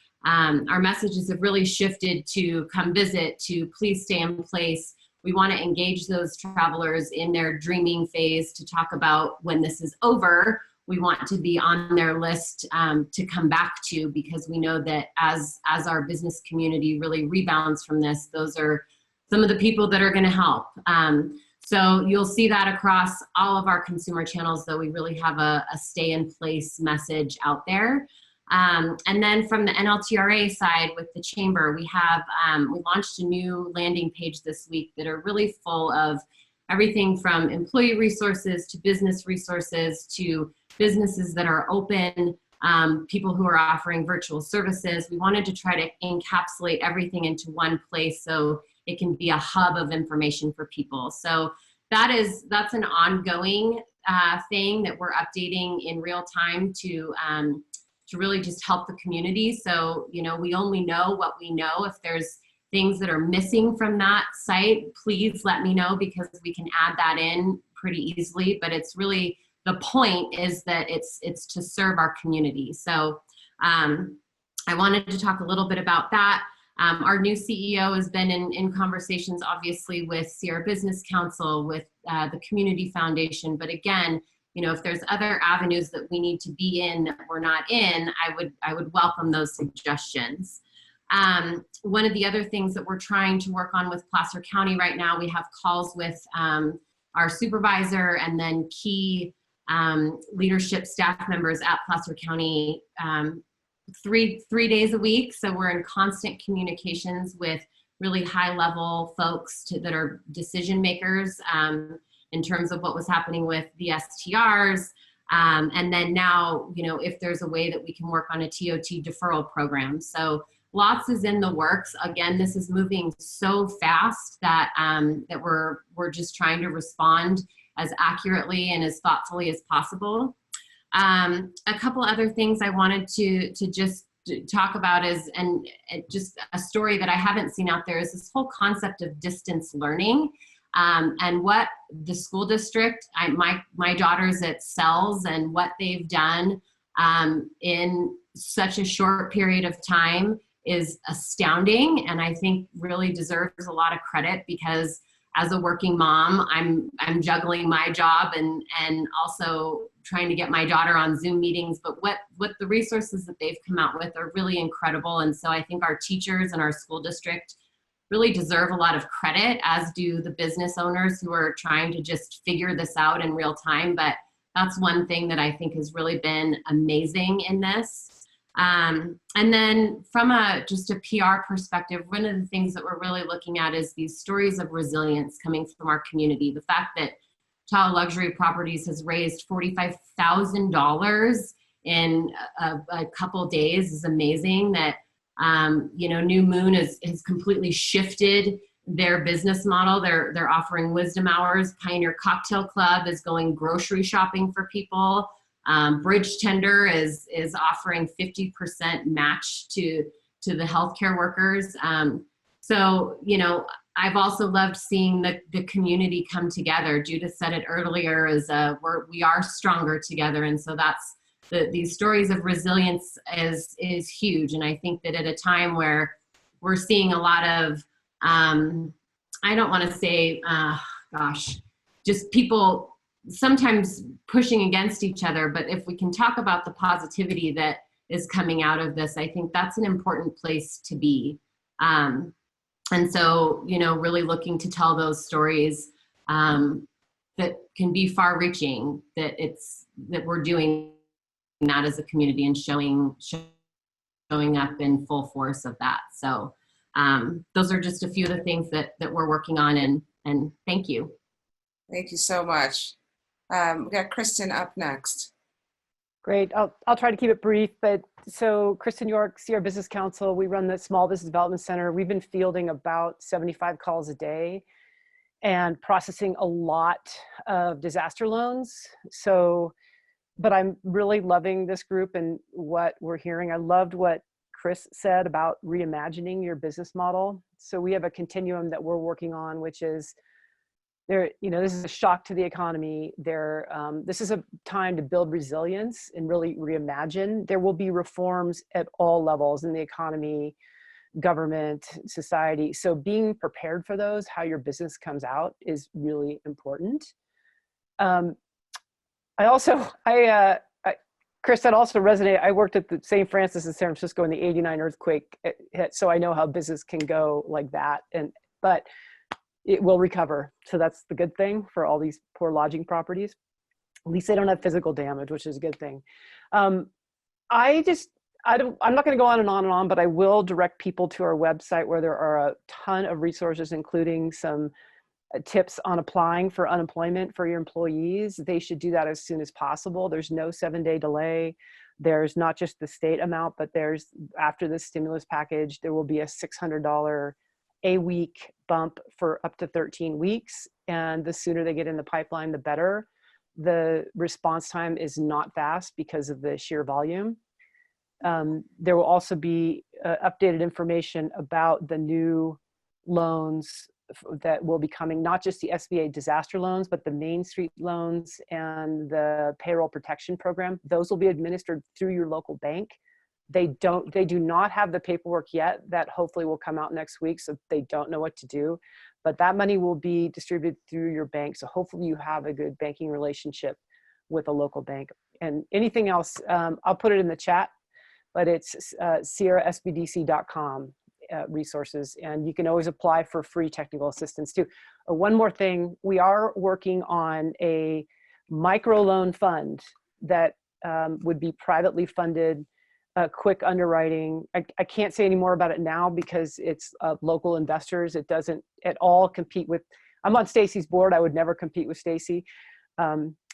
messages have really shifted to come visit, to please stay in place. We want to engage those travelers in their dreaming phase to talk about when this is over. We want to be on their list to come back to, because we know that as our business community really rebounds from this, those are some of the people that are going to help. So you'll see that across all of our consumer channels, though we really have a stay in place message out there. And then from the NLTRA side with the chamber, we have we launched a new landing page this week that are really full of everything from employee resources to business resources to businesses that are open, people who are offering virtual services. We wanted to try to encapsulate everything into one place so it can be a hub of information for people. So that's an ongoing thing that we're updating in real time to really just help the community. So, you know, we only know what we know. If there's things that are missing from that site, please let me know, because we can add that in pretty easily. But it's really, the point is that it's to serve our community. So I wanted to talk a little bit about that. Our new CEO has been in conversations, obviously, with Sierra Business Council, with the Community Foundation. But again, you know, if there's other avenues that we need to be in that we're not in, I would welcome those suggestions. One of the other things that we're trying to work on with Placer County right now, we have calls with our supervisor and then key leadership staff members at Placer County three days a week. So we're in constant communications with really high level folks that are decision makers in terms of what was happening with the STRs. And then now, you know, if there's a way that we can work on a TOT deferral program. So lots is in the works. Again, this is moving so fast that that we're just trying to respond as accurately and as thoughtfully as possible. A couple other things I wanted to just talk about is, and just a story that I haven't seen out there, is this whole concept of distance learning. And what the school district, my daughter's at CELS, and what they've done in such a short period of time is astounding, and I think really deserves a lot of credit, because as a working mom, I'm juggling my job and also trying to get my daughter on Zoom meetings. But what the resources that they've come out with are really incredible, and so I think our teachers and our school district really deserve a lot of credit, as do the business owners who are trying to just figure this out in real time. But that's one thing that I think has really been amazing in this. And then from just a PR perspective, one of the things that we're really looking at is these stories of resilience coming from our community. The fact that Tahoe Luxury Properties has raised $45,000 in a couple days is amazing. That you know, New Moon has completely shifted their business model. They're offering wisdom hours. Pioneer Cocktail Club is going grocery shopping for people. Bridge Tender is offering 50% match to the healthcare workers. So, you know, I've also loved seeing the community come together. Judith said it earlier, we are stronger together. And so that's these stories of resilience is huge. And I think that at a time where we're seeing a lot of, I don't want to say, just people sometimes pushing against each other. But if we can talk about the positivity that is coming out of this, I think that's an important place to be. And so, you know, really looking to tell those stories that can be far-reaching, that we're doing that as a community and showing up in full force of that. So those are just a few of the things that we're working on, and thank you. Thank you so much. We got Kristen up next. Great. I'll try to keep it brief, but so Kristen York, Sierra Business Council, we run the Small Business Development Center. We've been fielding about 75 calls a day and processing a lot of disaster loans. So, but I'm really loving this group and what we're hearing. I loved what Chris said about reimagining your business model. So we have a continuum that we're working on, which is this is a shock to the economy. This is a time to build resilience and really reimagine. There will be reforms at all levels in the economy, government, society. So being prepared for those, how your business comes out, is really important. Chris, that also resonated. I worked at the St. Francis in San Francisco when the '89 earthquake hit, so I know how business can go like that. But it will recover. So that's the good thing for all these poor lodging properties. At least they don't have physical damage, which is a good thing. I'm not going to go on and on and on, but I will direct people to our website where there are a ton of resources, including some tips on applying for unemployment for your employees. They should do that as soon as possible. There's no 7-day delay. There's not just the state amount, but after the stimulus package, there will be a $600 a week bump for up to 13 weeks. And the sooner they get in the pipeline, the better. The response time is not fast because of the sheer volume. There will also be updated information about the new loans that will be coming, not just the SBA disaster loans, but the Main Street loans and the payroll protection program. Those will be administered through your local bank. They do not have the paperwork yet. That hopefully will come out next week, so they don't know what to do. But that money will be distributed through your bank, so hopefully you have a good banking relationship with a local bank. And anything else, I'll put it in the chat, but it's sierrasbdc.com resources, and you can always apply for free technical assistance too. One more thing, we are working on a microloan fund that would be privately funded, quick underwriting. I can't say any more about it now because it's local investors. It doesn't at all compete with, I'm on Stacy's board. I would never compete with Stacy.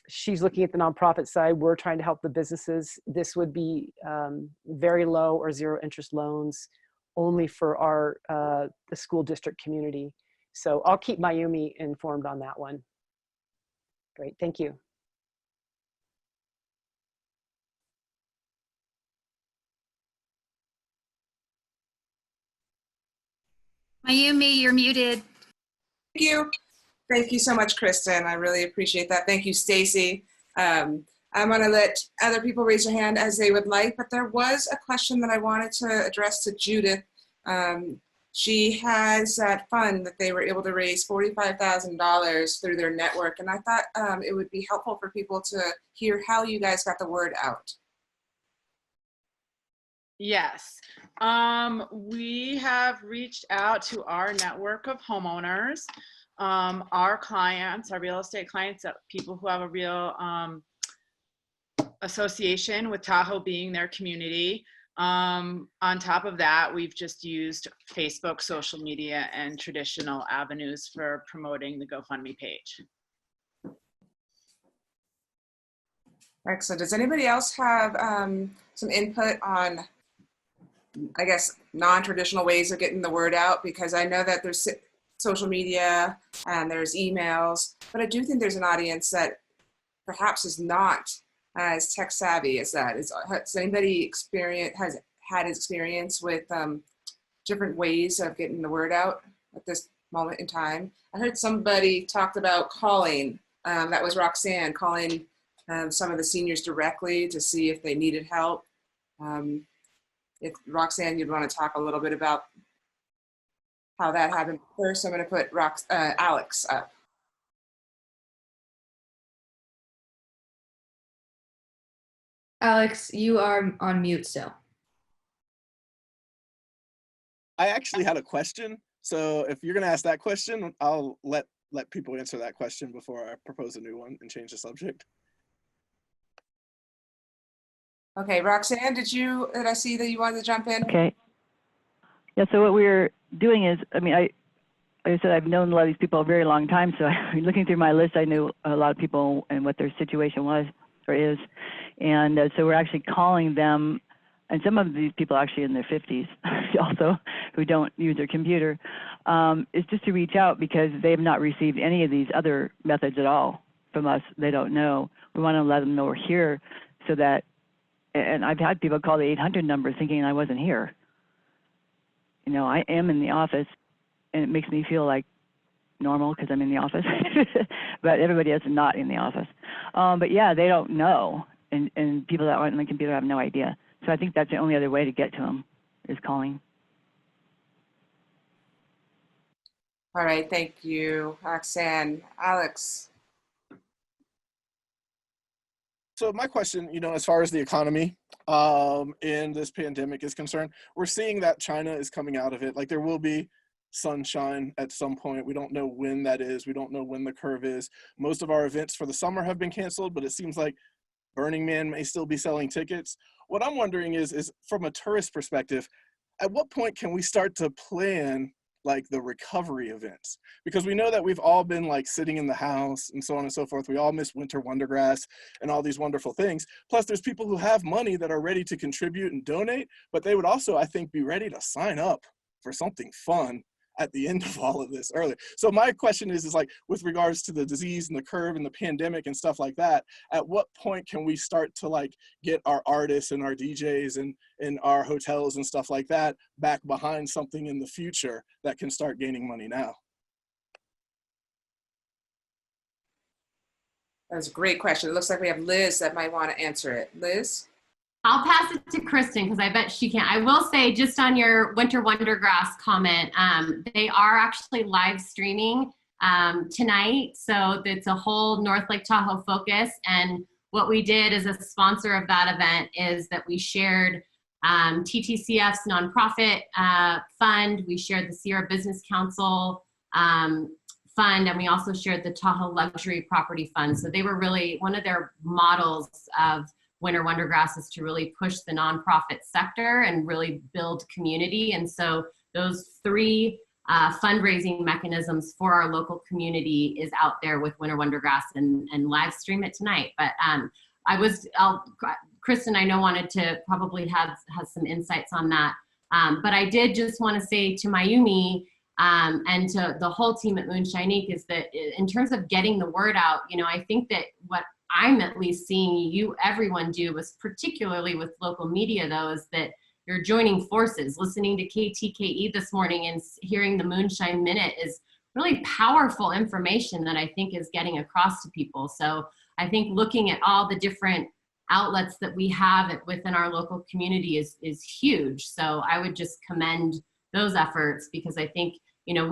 She's looking at the nonprofit side. We're trying to help the businesses. This would be very low or zero interest loans only for the school district community. So I'll keep Mayumi informed on that one. Great, thank you. Mayumi, you're muted. Thank you. Thank you so much, Kristen. I really appreciate that. Thank you, Stacy. I'm going to let other people raise their hand as they would like, but there was a question that I wanted to address to Judith. She has that fund that they were able to raise $45,000 through their network, and I thought it would be helpful for people to hear how you guys got the word out. Yes, we have reached out to our network of homeowners, our clients, our real estate clients, people who have a real association with Tahoe being their community. On top of that, we've just used Facebook, social media, and traditional avenues for promoting the GoFundMe page. Excellent. Does anybody else have some input on, I guess, non-traditional ways of getting the word out? Because I know that there's social media and there's emails, but I do think there's an audience that perhaps is not as tech savvy as that? Has anybody has had experience with different ways of getting the word out at this moment in time? I heard somebody talked about calling, that was Roxanne, calling some of the seniors directly to see if they needed help. If Roxanne, you'd want to talk a little bit about how that happened. First, I'm going to put Alex up. Alex, you are on mute still. I actually had a question. So if you're going to ask that question, I'll let people answer that question before I propose a new one and change the subject. Okay, Roxanne, did I see that you wanted to jump in? Okay. Yeah, so what we're doing is, I mean, like I said, I've known a lot of these people a very long time, so looking through my list, I knew a lot of people and what their situation was or is. And so we're actually calling them, and some of these people actually in their 50s also, who don't use their computer, is just to reach out because they have not received any of these other methods at all from us. They don't know. We want to let them know we're here so that, and I've had people call the 800 number thinking I wasn't here. You know, I am in the office, and it makes me feel like normal because I'm in the office, but everybody else is not in the office. But yeah, they don't know, and people that aren't on the computer have no idea. So I think that's the only other way to get to them is calling. All right, thank you, Roxanne. Alex. So my question, you know, as far as the economy in this pandemic is concerned, we're seeing that China is coming out of it. Like there will be sunshine at some point. We don't know when that is. We don't know when the curve is. Most of our events for the summer have been canceled, but it seems like Burning Man may still be selling tickets. What I'm wondering is from a tourist perspective, at what point can we start to plan like the recovery events? Because we know that we've all been like sitting in the house and so on and so forth. We all miss Winter Wondergrass and all these wonderful things. Plus there's people who have money that are ready to contribute and donate, but they would also, I think, be ready to sign up for something fun at the end of all of this earlier. So my question is like, with regards to the disease and the curve and the pandemic and stuff like that, at what point can we start to like get our artists and our DJs and our hotels and stuff like that back behind something in the future that can start gaining money now? That's a great question. It looks like we have Liz that might want to answer it. Liz? I'll pass it to Kristen because I bet she can. I will say just on your Winter Wondergrass comment, they are actually live streaming tonight. So it's a whole North Lake Tahoe focus. And what we did as a sponsor of that event is that we shared TTCF's nonprofit fund. We shared the Sierra Business Council fund, and we also shared the Tahoe Luxury Property Fund. So they were really, one of their models of Winter Wondergrass is to really push the nonprofit sector and really build community. And so those three fundraising mechanisms for our local community is out there with Winter Wondergrass, and live stream it tonight. But Kristen, I know, wanted to probably have some insights on that. But I did just want to say to Mayumi and to the whole team at Moonshine Ink is that in terms of getting the word out, you know, I think that what I'm at least seeing everyone do, was particularly with local media though, is that you're joining forces. Listening to KTKE this morning and hearing the Moonshine Minute is really powerful information that I think is getting across to people. So I think looking at all the different outlets that we have within our local community is huge. So I would just commend those efforts because I think, you know,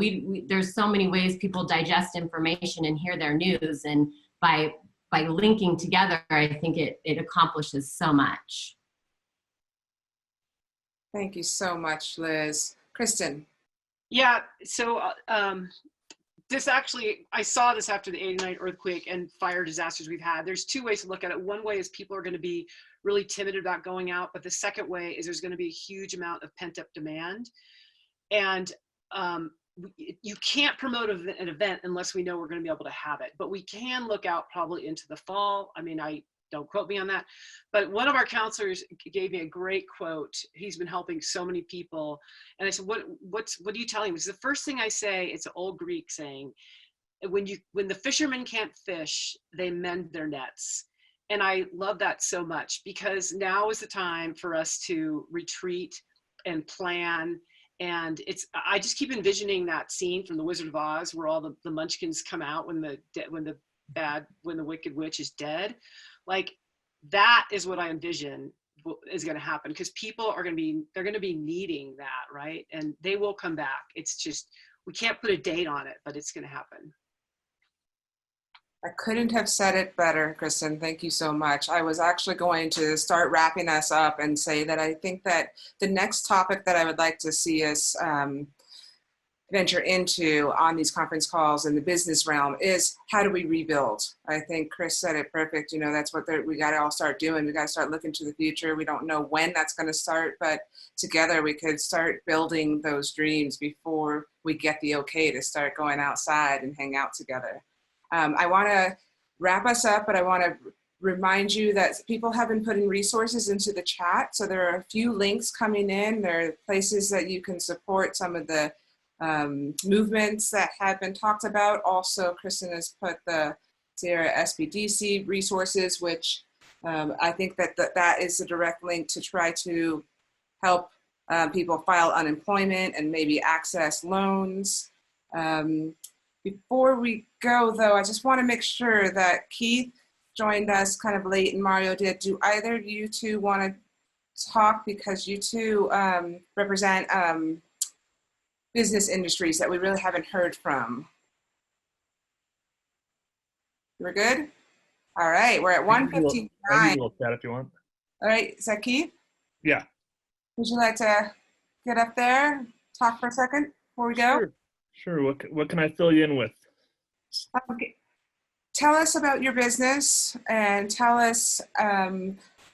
there's so many ways people digest information and hear their news, and by linking together, I think it accomplishes so much. Thank you so much, Liz. Kristen. Yeah, so this actually, I saw this after the '89 earthquake and fire disasters we've had. There's two ways to look at it. One way is people are going to be really timid about going out, but the second way is there's going to be a huge amount of pent-up demand. And you can't promote an event unless we know we're going to be able to have it, but we can look out probably into the fall. I mean, don't quote me on that, but one of our counselors gave me a great quote. He's been helping so many people. And I said, what are you telling me? Because the first thing I say, it's an old Greek saying, when the fishermen can't fish, they mend their nets. And I love that so much, because now is the time for us to retreat and plan. And I just keep envisioning that scene from The Wizard of Oz where all the munchkins come out when the wicked witch is dead. Like, that is what I envision is going to happen, because people are going to be needing that, right? And they will come back. It's just, we can't put a date on it, but it's going to happen. I couldn't have said it better, Kristen. Thank you so much. I was actually going to start wrapping us up and say that I think that the next topic that I would like to see us venture into on these conference calls in the business realm is, how do we rebuild? I think Chris said it perfect. You know, that's what we got to all start doing. We got to start looking to the future. We don't know when that's going to start, but together we could start building those dreams before we get the okay to start going outside and hang out together. I want to wrap us up, but I want to remind you that people have been putting resources into the chat. So there are a few links coming in. There are places that you can support some of the movements that have been talked about. Also, Kristen has put the Sierra SBDC resources, which I think that is a direct link to try to help people file unemployment and maybe access loans. Before we go, though, I just want to make sure that Keith joined us kind of late and Mario did. Do either of you two want to talk, because you two represent business industries that we really haven't heard from? We're good? All right, we're at 1:59. I need a little chat if you want. All right, is that Keith? Yeah. Would you like to get up there, talk for a second before we go? Sure. What can I fill you in with? Okay. Tell us about your business and tell us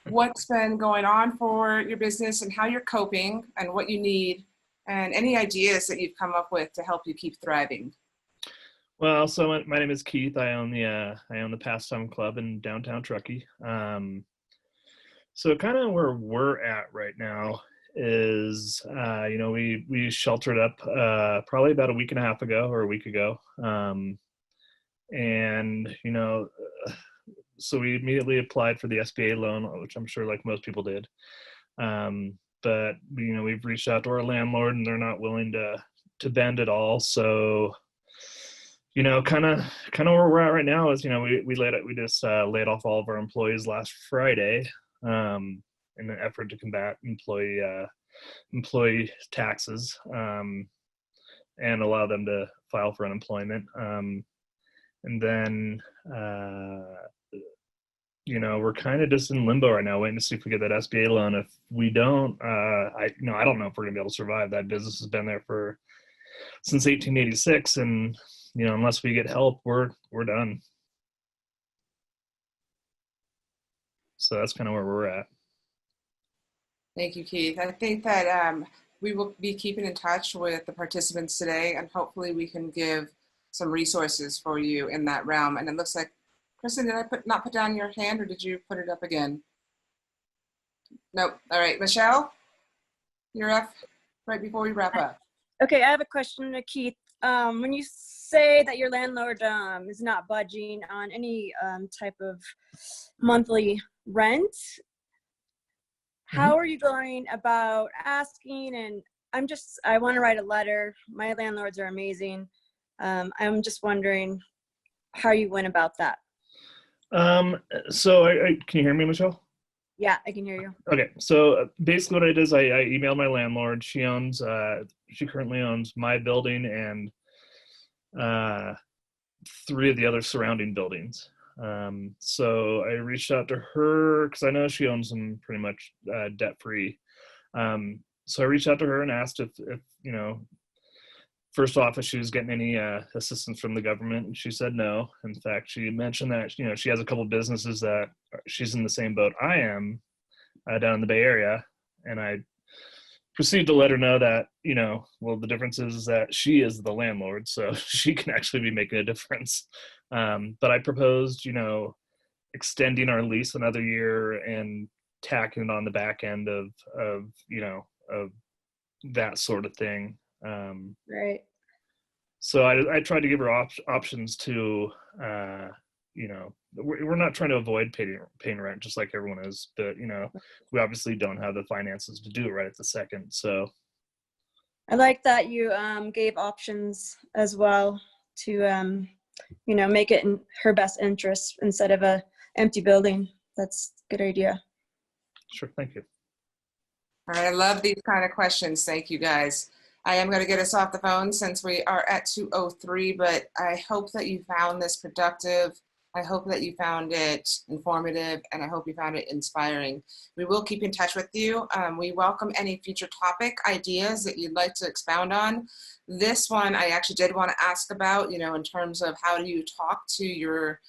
what's been going on for your business and how you're coping and what you need and any ideas that you've come up with to help you keep thriving. Well, so my name is Keith. I own the Pastime Club in downtown Truckee. So kind of where we're at right now is, we sheltered up probably about a week and a half ago or a week ago. So we immediately applied for the SBA loan, which I'm sure like most people did. But we've reached out to our landlord and they're not willing to bend at all. So, kind of where we're at right now is, we just laid off all of our employees last Friday, in an effort to combat employee taxes, and allow them to file for unemployment. And then, we're kind of just in limbo right now, waiting to see if we get that SBA loan. If we don't, I don't know if we're gonna be able to survive. That business has been there since 1886, and unless we get help, we're done. So that's kind of where we're at. Thank you, Keith. I think that we will be keeping in touch with the participants today, and hopefully we can give some resources for you in that realm. And it looks like, Kristen, did I not put down your hand, or did you put it up again? Nope. All right, Michelle, you're up right before we wrap up. Okay, I have a question to Keith. When you say that your landlord is not budging on any type of monthly rent, how are you going about asking? And I want to write a letter. My landlords are amazing. I'm just wondering how you went about that. So can you hear me, Michelle? Yeah, I can hear you. Okay, so basically what I did is I emailed my landlord. She currently owns my building and 3 of the other surrounding buildings. So I reached out to her because I know she owns them pretty much debt-free. So I reached out to her and asked if first off, if she was getting any assistance from the government, and she said no. In fact, she mentioned that she has a couple businesses that she's in the same boat I am down in the Bay Area, and I proceeded to let her know that the difference is that she is the landlord, so she can actually be making a difference. But I proposed extending our lease another year and tacking it on the back end of that sort of thing. Right. So I tried to give her options to, we're not trying to avoid paying rent just like everyone is, but you know, we obviously don't have the finances to do it right at the second. So I like that you gave options as well to you know, make it in her best interest instead of a empty building. That's a good idea. Sure, thank you. All right, I love these kind of questions. Thank you, guys. I am going to get us off the phone since we are at 2:03, but I hope that you found this productive. I hope that you found it informative, and I hope you found it inspiring. We will keep in touch with you. We welcome any future topic ideas that you'd like to expound on. This one I actually did want to ask about, you know, in terms of how do you talk to your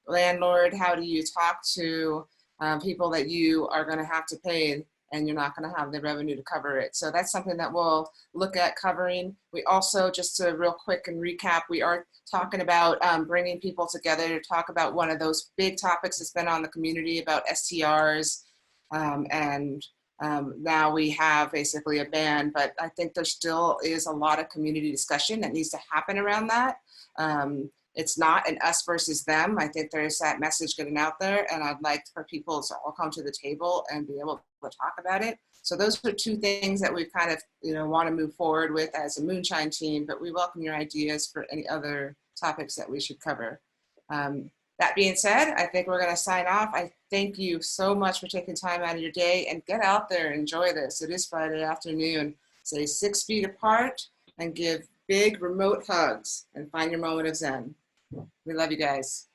landlord? How do you talk to people that you are going to have to pay and you're not going to have the revenue to cover it? So that's something that we'll look at covering. We also, just to real quick and recap, we are talking about bringing people together to talk about one of those big topics that's been on the community about STRs. Now we have basically a ban, but I think there still is a lot of community discussion that needs to happen around that. It's not an us versus them. I think there's that message getting out there, and I'd like for people to all come to the table and be able to talk about it. So those are two things that we kind of, you know, want to move forward with as a Moonshine team, but we welcome your ideas for any other topics that we should cover. That being said, I think we're going to sign off. I thank you so much for taking time out of your day, and get out there and enjoy this. It is Friday afternoon. Stay 6 feet apart and give big remote hugs and find your moment of Zen. We love you guys.